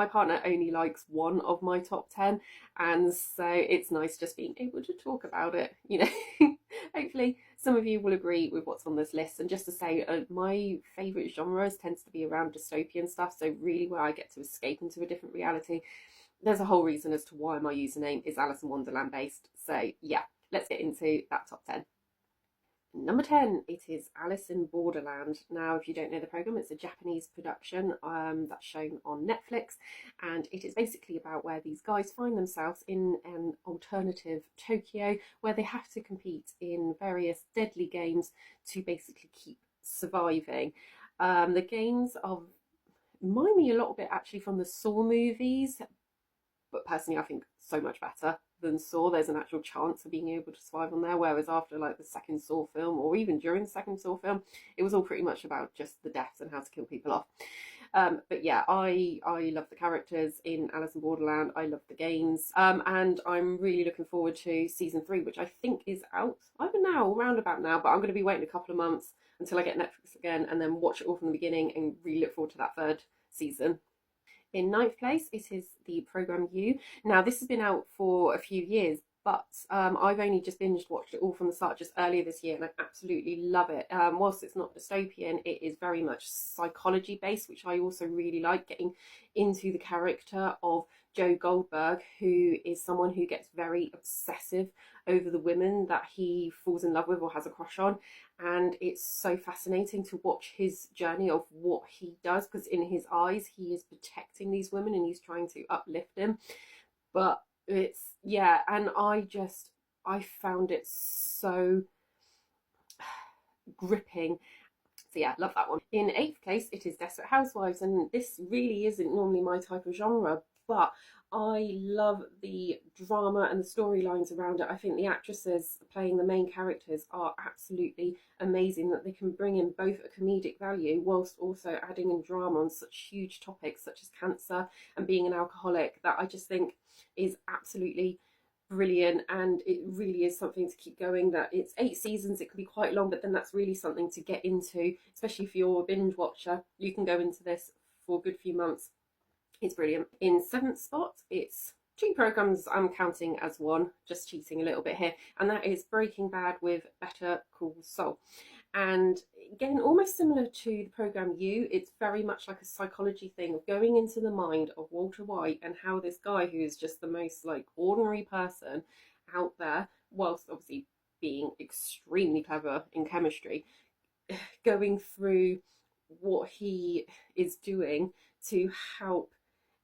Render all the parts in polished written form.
my partner only likes one of my top 10, and so it's nice just being able to talk about it, you know. Hopefully some of you will agree with what's on this list. And just to say, my favourite genres tends to be around dystopian stuff, so really where I get to escape into a different reality. There's a whole reason as to why my username is Alice in Wonderland based. So yeah, let's get into that top 10. Number 10, it is Alice in Borderland. Now, if you don't know the programme, it's a Japanese production that's shown on Netflix, and it is basically about where these guys find themselves in an alternative Tokyo where they have to compete in various deadly games to basically keep surviving. The games are remind me a little bit actually from the Saw movies, but personally I think so much better than Saw. There's an actual chance of being able to survive on there, whereas after like the second Saw film, or even during the second Saw film, it was all pretty much about just the deaths and how to kill people off. But yeah, I love the characters in Alice in Borderland. I love the games, and I'm really looking forward to season 3, which I think is out either now or round about now. But I'm going to be waiting a couple of months until I get Netflix again, and then watch it all from the beginning and really look forward to that 3rd season. In 9th place, it is the programme You. Now, this has been out for a few years, but I've only just binged watched it all from the start just earlier this year, and I absolutely love it. Whilst it's not dystopian, it is very much psychology based, which I also really like, getting into the character of Joe Goldberg, who is someone who gets very obsessive over the women that he falls in love with or has a crush on. And it's so fascinating to watch his journey of what he does, because in his eyes he is protecting these women and he's trying to uplift them. But it's, yeah, and I found it so gripping. So yeah, love that one. In 8th place, it is Desperate Housewives, and this really isn't normally my type of genre, but I love the drama and the storylines around it. I think the actresses playing the main characters are absolutely amazing, that they can bring in both a comedic value whilst also adding in drama on such huge topics such as cancer and being an alcoholic, that I just think is absolutely brilliant. And it really is something to keep going. That it's 8 seasons, it can be quite long, but then that's really something to get into, especially if you're a binge watcher. You can go into this for a good few months. It's brilliant. In 7th spot, it's 2 programmes I'm counting as one, just cheating a little bit here, and that is Breaking Bad with Better Call Saul. And again, almost similar to the programme You, it's very much like a psychology thing of going into the mind of Walter White and how this guy, who is just the most like ordinary person out there, whilst obviously being extremely clever in chemistry, going through what he is doing to help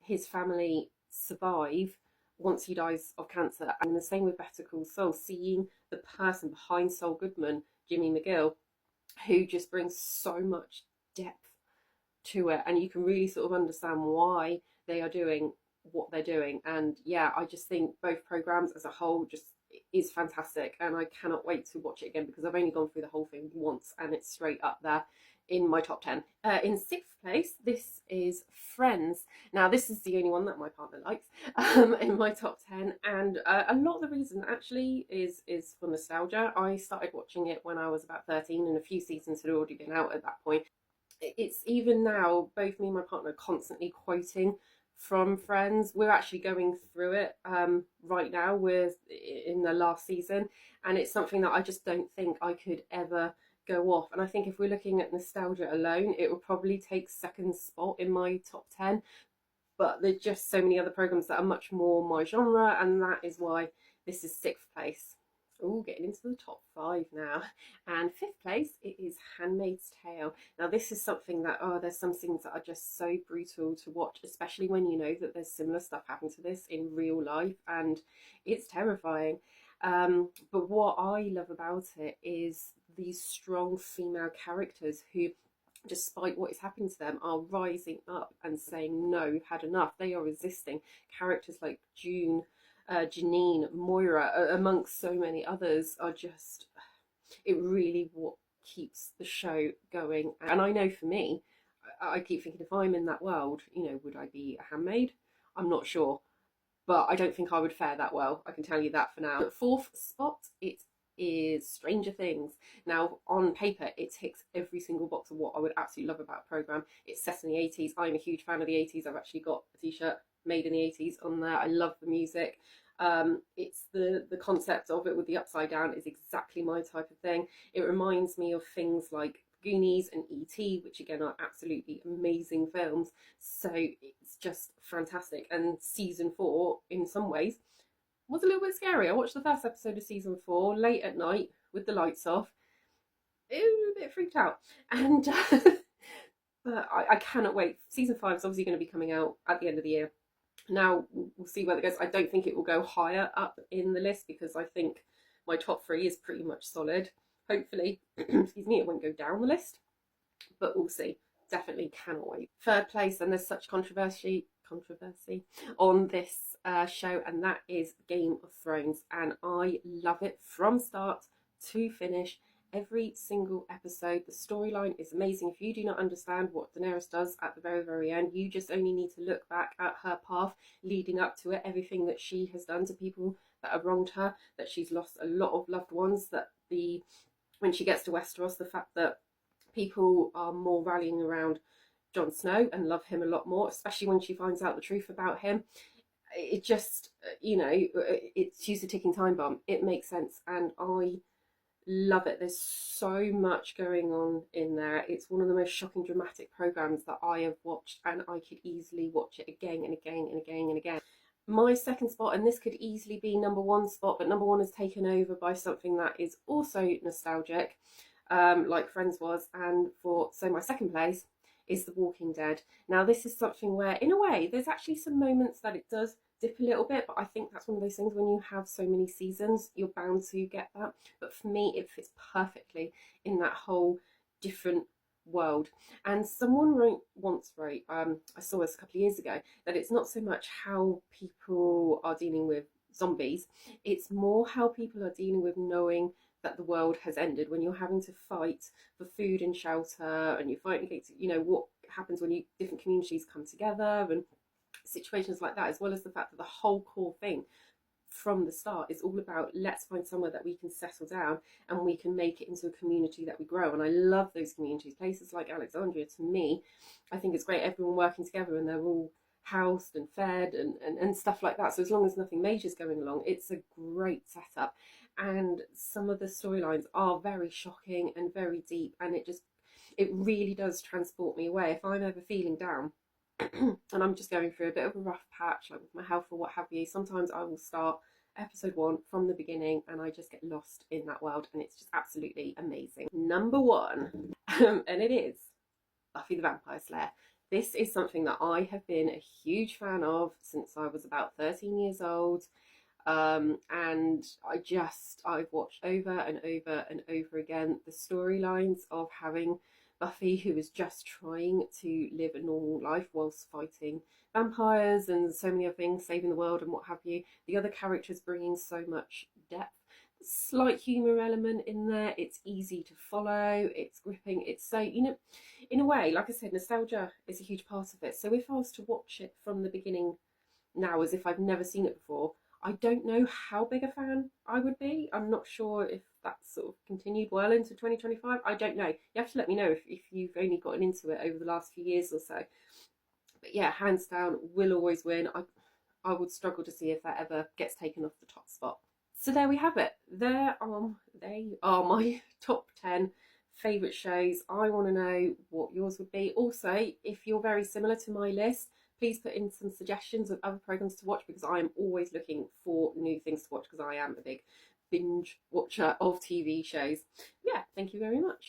his family survive once he dies of cancer. And the same with Better Call Saul, seeing the person behind Saul Goodman, Jimmy McGill, who just brings so much depth to it, and you can really sort of understand why they are doing what they're doing. And yeah, I just think both programs as a whole just is fantastic, and I cannot wait to watch it again, because I've only gone through the whole thing once and it's straight up there in my top 10. In 6th place, this is Friends. Now, this is the only one that my partner likes in my top 10, and a lot of the reason actually is for nostalgia. I started watching it when I was about 13, and a few seasons had already been out at that point. It's even now, both me and my partner are constantly quoting from Friends. We're actually going through it right now. We're in the last season, and it's something that I just don't think I could ever go off. And I think if we're looking at nostalgia alone, it will probably take 2nd spot in my top 10. But there's just so many other programs that are much more my genre, and that is why this is 6th place. Oh, getting into the top 5 now. And 5th place, it is Handmaid's Tale. Now, this is something that, there's some things that are just so brutal to watch, especially when you know that there's similar stuff happening to this in real life, and it's terrifying. But what I love about it is these strong female characters who, despite what is happening to them, are rising up and saying, no, we've had enough. They are resisting. Characters like June, Janine, Moira, amongst so many others, are just, it really what keeps the show going. And I know for me, I keep thinking, if I'm in that world, would I be a handmaid? I'm not sure, but I don't think I would fare that well. I can tell you that for now. At 4th spot, it's is Stranger Things. Now, on paper, it ticks every single box of what I would absolutely love about a programme. It's set in the 80s. I'm a huge fan of the 80s. I've actually got a t-shirt made in the 80s on there. I love the music. It's the concept of it with the upside down is exactly my type of thing. It reminds me of things like Goonies and E.T., which again are absolutely amazing films. So it's just fantastic. And season 4, in some ways, was a little bit scary. I watched the first episode of season 4 late at night with the lights off. It was a bit freaked out. And but I cannot wait. Season 5 is obviously going to be coming out at the end of the year. Now we'll see where it goes. I don't think it will go higher up in the list because I think my top 3 is pretty much solid. Hopefully, excuse me, it won't go down the list, but we'll see. Definitely cannot wait. Third place, and there's such controversy on this show, and that is Game of Thrones, and I love it from start to finish. Every single episode, the storyline is amazing. If you do not understand what Daenerys does at the very, very end, you just only need to look back at her path leading up to it, everything that she has done to people that have wronged her, that she's lost a lot of loved ones, that when she gets to Westeros, the fact that people are more rallying around Jon Snow and love him a lot more, especially when she finds out the truth about him. It just, she's a ticking time bomb. It makes sense, and I love it. There's so much going on in there. It's one of the most shocking, dramatic programs that I have watched, and I could easily watch it again and again and again and again. My second spot, and this could easily be number 1 spot, but number 1 is taken over by something that is also nostalgic, like Friends was, and so my second place is The Walking Dead. Now, this is something where, in a way, there's actually some moments that it does dip a little bit, but I think that's one of those things when you have so many seasons, you're bound to get that. But for me, it fits perfectly in that whole different world. And someone once wrote, I saw this a couple of years ago, that it's not so much how people are dealing with zombies, it's more how people are dealing with knowing that the world has ended, when you're having to fight for food and shelter, and you're fighting, what happens when different communities come together, and situations like that, as well as the fact that the whole core thing from the start is all about, let's find somewhere that we can settle down and we can make it into a community that we grow. And I love those communities. Places like Alexandria, to me, I think it's great, everyone working together and they're all housed and fed and stuff like that. So as long as nothing major is going along, it's a great setup. And some of the storylines are very shocking and very deep, and it really does transport me away. If I'm ever feeling down and I'm just going through a bit of a rough patch, like with my health or what have you, sometimes I will start episode 1 from the beginning and I just get lost in that world, and it's just absolutely amazing. Number 1, and it is Buffy the Vampire Slayer. This is something that I have been a huge fan of since I was about 13 years old. And I've watched over and over and over again the storylines of having Buffy, who is just trying to live a normal life whilst fighting vampires and so many other things, saving the world and what have you. The other characters bringing so much depth, slight humour element in there. It's easy to follow, it's gripping, it's so, in a way, like I said, nostalgia is a huge part of it. So if I was to watch it from the beginning now as if I've never seen it before, I don't know how big a fan I would be. I'm not sure if that's sort of continued well into 2025. I don't know. You have to let me know if you've only gotten into it over the last few years or so. But yeah, hands down, will always win. I would struggle to see if that ever gets taken off the top spot. So there we have it. They are my top 10 favourite shows. I want to know what yours would be. Also, if you're very similar to my list, please put in some suggestions of other programmes to watch, because I am always looking for new things to watch, because I am a big binge watcher of TV shows. Yeah, thank you very much.